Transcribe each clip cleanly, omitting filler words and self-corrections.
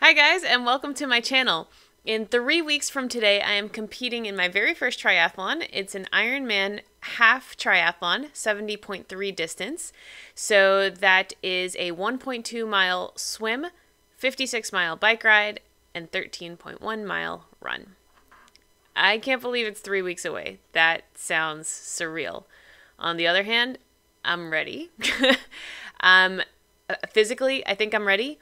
Hi guys, and welcome to my channel. In 3 weeks from today, I am competing in 3 weeks from today, I am competing in my very first triathlon. It's an Ironman half triathlon, 70.3 distance. So that is a 1.2 mile swim, 56-mile bike ride, and 13.1 mile run. I can't believe it's 3 weeks away. That sounds surreal. On the other hand, I'm ready. Physically, I think I'm ready.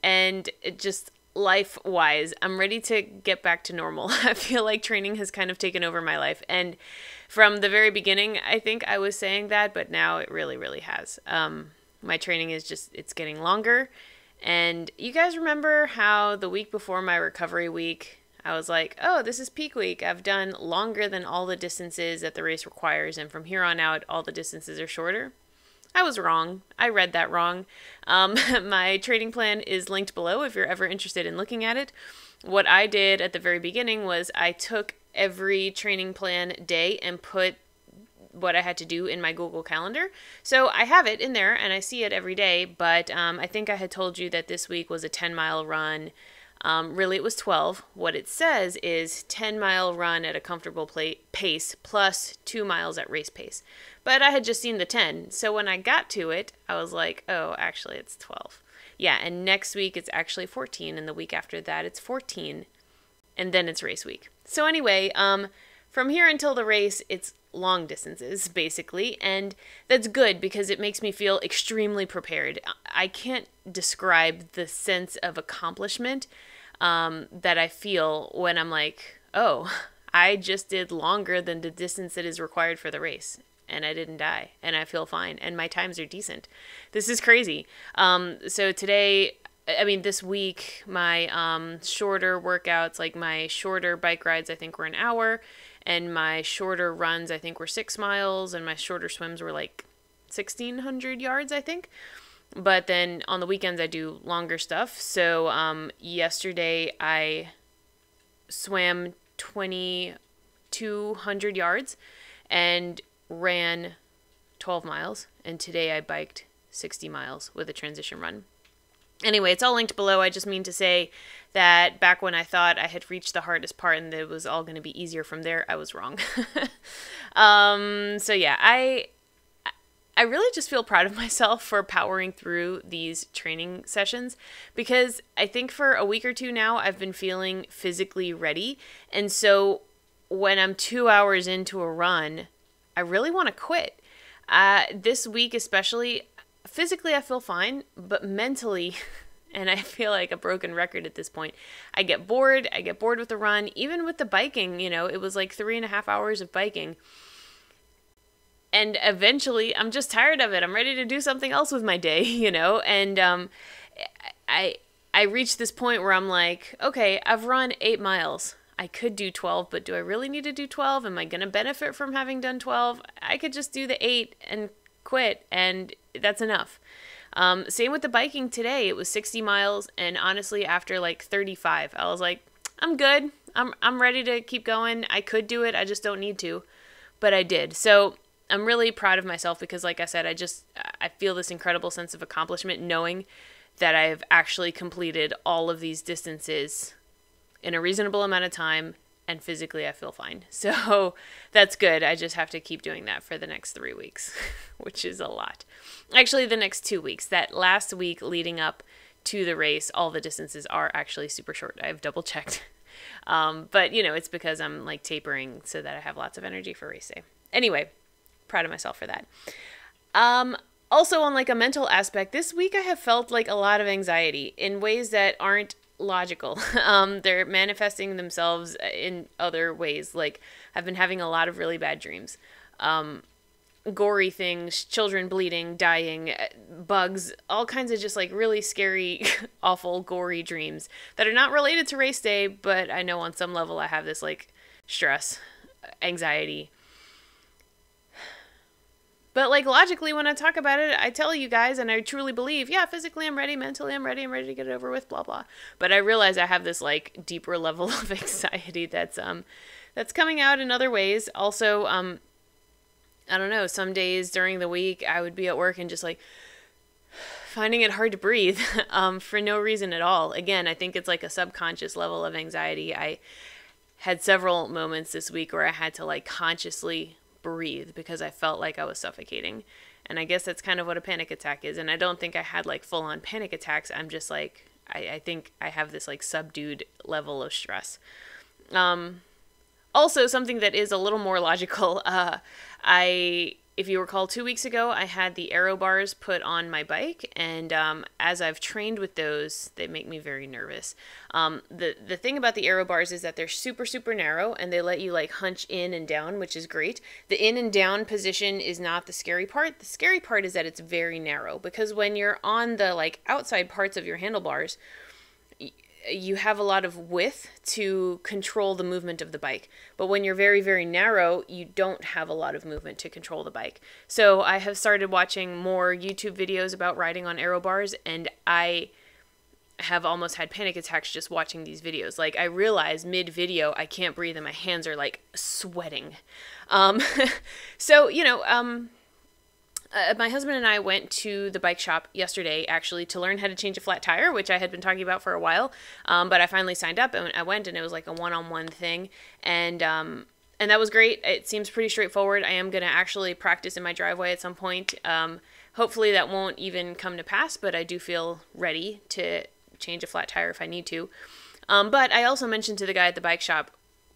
And just life-wise, I'm ready to get back to normal. I feel like training has kind of taken over my life. And from the very beginning, I think I was saying that, but now it really, really has. My training is just, it's getting longer. And you guys remember how the week before my recovery week, I was like, oh, this is peak week. I've done longer than all the distances that the race requires. And from here on out, all the distances are shorter. I was wrong. I read that wrong. My training plan is linked below if you're ever interested in looking at it. What I did at the very beginning was I took every training plan day and put what I had to do in my Google Calendar. So I have it in there and I see it every day, but I think I had told you that this week was a 10-mile run. Really, it was 12. What it says is 10-mile run at a comfortable pace plus 2 miles at race pace. But I had just seen the 10. So when I got to it, I was like, oh, actually, it's 12. Yeah, and next week it's actually 14. And the week after that, it's 14. And then it's race week. So anyway, from here until the race, it's long distances, basically. And that's good because it makes me feel extremely prepared. I can't describe the sense of accomplishment that I feel when I'm like, oh, I just did longer than the distance that is required for the race. And I didn't die. And I feel fine. And my times are decent. This is crazy. So today, this week, my shorter workouts, like my shorter bike rides, I think were an hour. And my shorter runs, I think were 6 miles. And my shorter swims were like 1,600 yards, I think. But then on the weekends, I do longer stuff. So yesterday, I swam 2,200 yards and ran 12 miles. And today, I biked 60 miles with a transition run. Anyway, it's all linked below. I just mean to say that back when I thought I had reached the hardest part and that it was all going to be easier from there, I was wrong. So yeah, I really just feel proud of myself for powering through these training sessions because I think for a week or two now, I've been feeling physically ready. And so when I'm 2 hours into a run, I really want to quit. This week especially, physically I feel fine, but mentally, and I feel like a broken record at this point, I get bored. I get bored with the run. Even with the biking, it was like 3.5 hours of biking. And eventually, I'm just tired of it. I'm ready to do something else with my day, And I reached this point where I'm like, okay, I've run 8 miles. I could do 12, but do I really need to do 12? Am I going to benefit from having done 12? I could just do the 8 and quit, and that's enough. Same with the biking today. It was 60 miles, and honestly, after like 35, I was like, I'm good. I'm ready to keep going. I could do it. I just don't need to, but I did. So I'm really proud of myself because, like I said, I feel this incredible sense of accomplishment knowing that I've actually completed all of these distances in a reasonable amount of time, and physically I feel fine. So that's good. I just have to keep doing that for the next 3 weeks, which is a lot. Actually, the next 2 weeks. That last week leading up to the race, all the distances are actually super short. I've double checked. But, it's because I'm like tapering so that I have lots of energy for race day. Anyway, proud of myself for that. Also on like a mental aspect, this week I have felt like a lot of anxiety in ways that aren't logical. They're manifesting themselves in other ways. Like I've been having a lot of really bad dreams. Gory things, children bleeding, dying, bugs, all kinds of just like really scary, awful, gory dreams that are not related to race day, but I know on some level I have this like stress, anxiety. But like logically, when I talk about it, I tell you guys, and I truly believe, yeah, physically I'm ready, mentally I'm ready to get it over with, blah, blah. But I realize I have this like deeper level of anxiety that's coming out in other ways. Also, I don't know, some days during the week I would be at work and just like finding it hard to breathe for no reason at all. Again, I think it's like a subconscious level of anxiety. I had several moments this week where I had to like consciously breathe because I felt like I was suffocating. And I guess that's kind of what a panic attack is. And I don't think I had like full on panic attacks. I'm just like, I think I have this like subdued level of stress. Also, something that is a little more logical, if you recall 2 weeks ago, I had the aero bars put on my bike, and as I've trained with those, they make me very nervous. The thing about the aero bars is that they're super, super narrow, and they let you like hunch in and down, which is great. The in and down position is not the scary part. The scary part is that it's very narrow, because when you're on the like outside parts of your handlebars, you have a lot of width to control the movement of the bike. But when you're very, very narrow, you don't have a lot of movement to control the bike. So I have started watching more YouTube videos about riding on aero bars, and I have almost had panic attacks just watching these videos. Like, I realize mid-video I can't breathe and my hands are like sweating. So, my husband and I went to the bike shop yesterday, actually, to learn how to change a flat tire, which I had been talking about for a while. But I finally signed up, and I went, and it was like a one-on-one thing. And that was great. It seems pretty straightforward. I am going to actually practice in my driveway at some point. Hopefully that won't even come to pass, but I do feel ready to change a flat tire if I need to. But I also mentioned to the guy at the bike shop,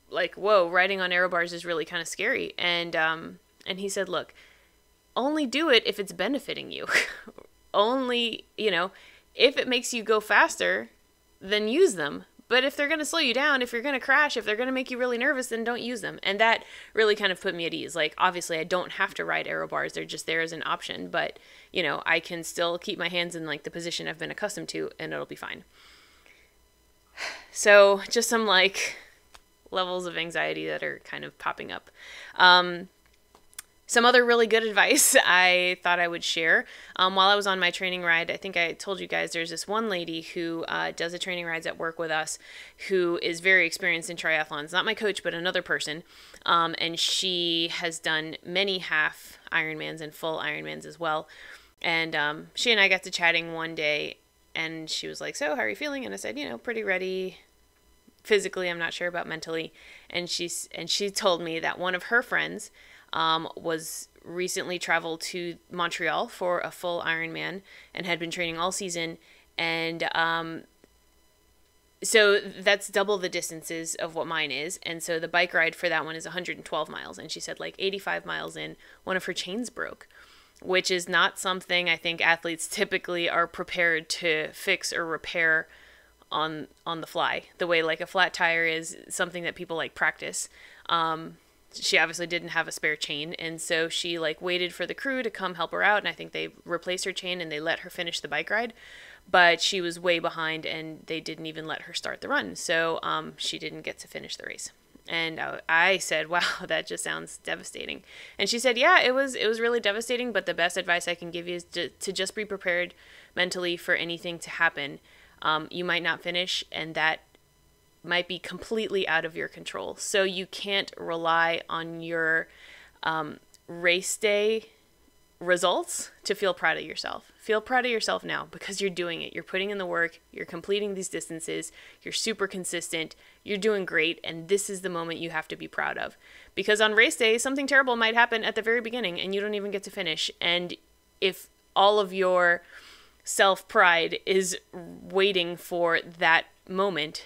like, whoa, riding on aero bars is really kind of scary. And he said, look, only do it if it's benefiting you. Only, if it makes you go faster, then use them. But if they're going to slow you down, if you're going to crash, if they're going to make you really nervous, then don't use them. And that really kind of put me at ease. Like, obviously, I don't have to ride aero bars. They're just there as an option. But, I can still keep my hands in, like, the position I've been accustomed to, and it'll be fine. So, just some, like, levels of anxiety that are kind of popping up. Some other really good advice I thought I would share. While I was on my training ride, I think I told you guys there's this one lady who does the training rides at work with us who is very experienced in triathlons. Not my coach, but another person. And she has done many half Ironmans and full Ironmans as well. And she and I got to chatting one day, and she was like, so how are you feeling? And I said, pretty ready. Physically, I'm not sure about mentally. And she told me that one of her friends was recently traveled to Montreal for a full Ironman and had been training all season. And so that's double the distances of what mine is. And so the bike ride for that one is 112 miles. And she said like 85 miles in, one of her chains broke, which is not something I think athletes typically are prepared to fix or repair on the fly. The way like a flat tire is something that people like practice. She obviously didn't have a spare chain, and so she like waited for the crew to come help her out, and I think they replaced her chain and they let her finish the bike ride, but she was way behind and they didn't even let her start the run, so she didn't get to finish the race. And I said, wow, that just sounds devastating. And she said, yeah, it was really devastating, but the best advice I can give you is to just be prepared mentally for anything to happen. You might not finish, and that might be completely out of your control. So you can't rely on your race day results to feel proud of yourself. Feel proud of yourself now because you're doing it. You're putting in the work. You're completing these distances. You're super consistent. You're doing great. And this is the moment you have to be proud of. Because on race day, something terrible might happen at the very beginning and you don't even get to finish. And if all of your self-pride is waiting for that moment,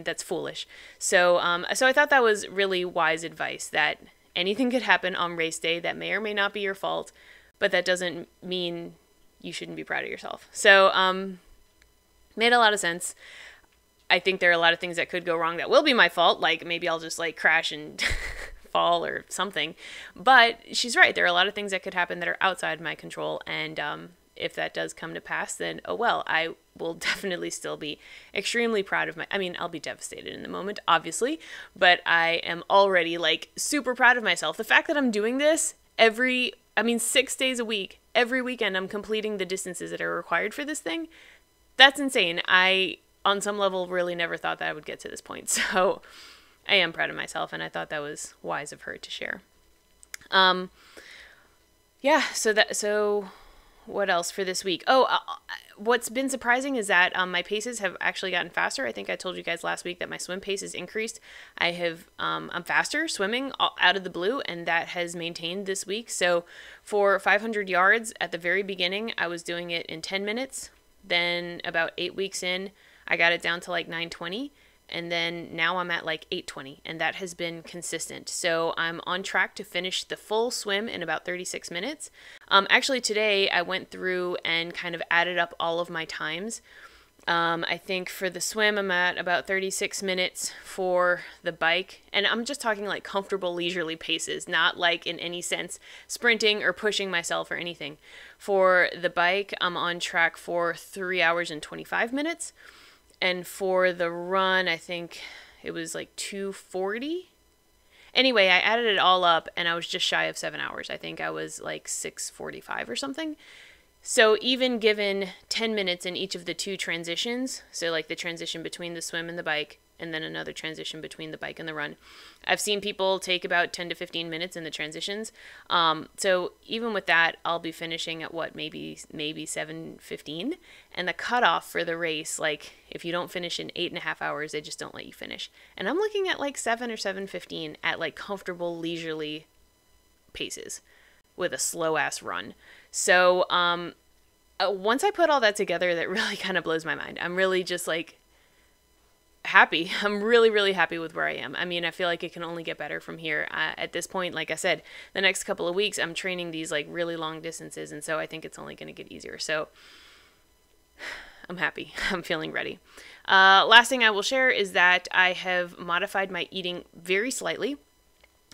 that's foolish. So I thought that was really wise advice, that anything could happen on race day that may or may not be your fault, but that doesn't mean you shouldn't be proud of yourself. So made a lot of sense. I think there are a lot of things that could go wrong that will be my fault, like maybe I'll just like crash and fall or something. But she's right. There are a lot of things that could happen that are outside my control, and if that does come to pass, then oh well, I will definitely still be extremely proud of I'll be devastated in the moment, obviously, but I am already like super proud of myself. The fact that I'm doing this 6 days a week, every weekend I'm completing the distances that are required for this thing, that's insane. I, on some level, really never thought that I would get to this point. So I am proud of myself, and I thought that was wise of her to share. So what else for this week? Oh, what's been surprising is that my paces have actually gotten faster. I think I told you guys last week that my swim pace has increased. I'm faster swimming out of the blue, and that has maintained this week. So for 500 yards at the very beginning, I was doing it in 10 minutes. Then about 8 weeks in, I got it down to like 9:20. And then now I'm at like 8:20, and that has been consistent. So I'm on track to finish the full swim in about 36 minutes. Actually, today I went through and kind of added up all of my times. I think for the swim, I'm at about 36 minutes for the bike. And I'm just talking like comfortable, leisurely paces, not like in any sense sprinting or pushing myself or anything. For the bike, I'm on track for 3 hours and 25 minutes. And for the run, I think it was like 2:40. Anyway, I added it all up and I was just shy of 7 hours. I think I was like 6:45 or something. So even given 10 minutes in each of the two transitions, so like the transition between the swim and the bike, and then another transition between the bike and the run, I've seen people take about 10 to 15 minutes in the transitions. So even with that, I'll be finishing at maybe 7:15. And the cutoff for the race, like if you don't finish in 8.5 hours, they just don't let you finish. And I'm looking at like 7 or 7:15 at like comfortable, leisurely paces with a slow ass run. So once I put all that together, that really kind of blows my mind. I'm really just like happy. I'm really, really happy with where I am. I mean, I feel like it can only get better from here. At this point, like I said, the next couple of weeks, I'm training these like really long distances. And so I think it's only going to get easier. So I'm happy. I'm feeling ready. Last thing I will share is that I have modified my eating very slightly.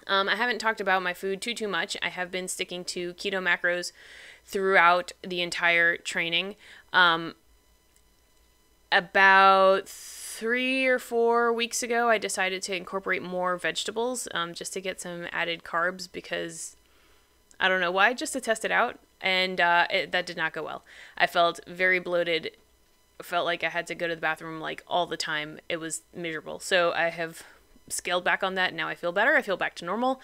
I haven't talked about my food too much. I have been sticking to keto macros throughout the entire training. About 3 or 4 weeks ago, I decided to incorporate more vegetables just to get some added carbs because I don't know why, just to test it out. And that did not go well. I felt very bloated. Felt like I had to go to the bathroom like all the time. It was miserable. So I have scaled back on that. Now I feel better. I feel back to normal.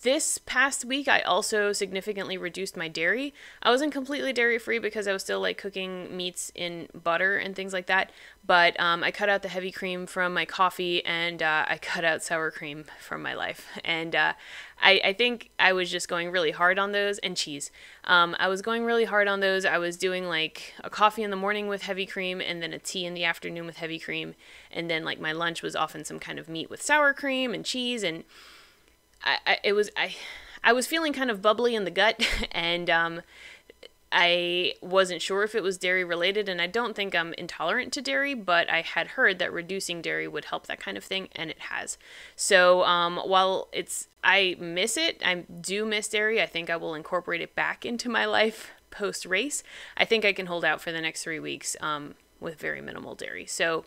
This past week, I also significantly reduced my dairy. I wasn't completely dairy free because I was still like cooking meats in butter and things like that. But I cut out the heavy cream from my coffee, and I cut out sour cream from my life. And I think I was just going really hard on those, and cheese. I was going really hard on those. I was doing like a coffee in the morning with heavy cream, and then a tea in the afternoon with heavy cream. And then like my lunch was often some kind of meat with sour cream and cheese, and I was feeling kind of bubbly in the gut, and I wasn't sure if it was dairy related, and I don't think I'm intolerant to dairy, but I had heard that reducing dairy would help that kind of thing, and it has. So while I miss it, I do miss dairy, I think I will incorporate it back into my life post-race. I think I can hold out for the next 3 weeks with very minimal dairy. So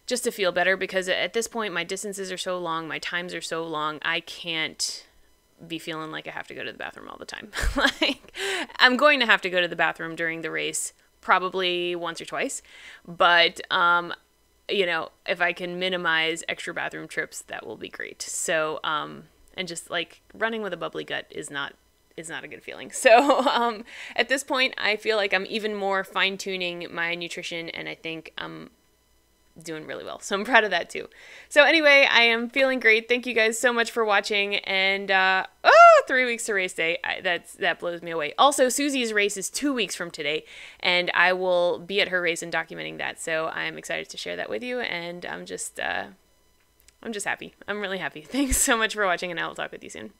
just to feel better, because at this point my distances are so long, my times are so long, I can't be feeling like I have to go to the bathroom all the time. Like, I'm going to have to go to the bathroom during the race probably once or twice, but if I can minimize extra bathroom trips, that will be great. So and just like running with a bubbly gut is not a good feeling. So at this point, I feel like I'm even more fine-tuning my nutrition, and I think I'm doing really well. So I'm proud of that too. So anyway, I am feeling great. Thank you guys so much for watching. And 3 weeks to race day. That blows me away. Also, Susie's race is 2 weeks from today, and I will be at her race and documenting that. So I'm excited to share that with you, and I'm just happy. I'm really happy. Thanks so much for watching, and I will talk with you soon.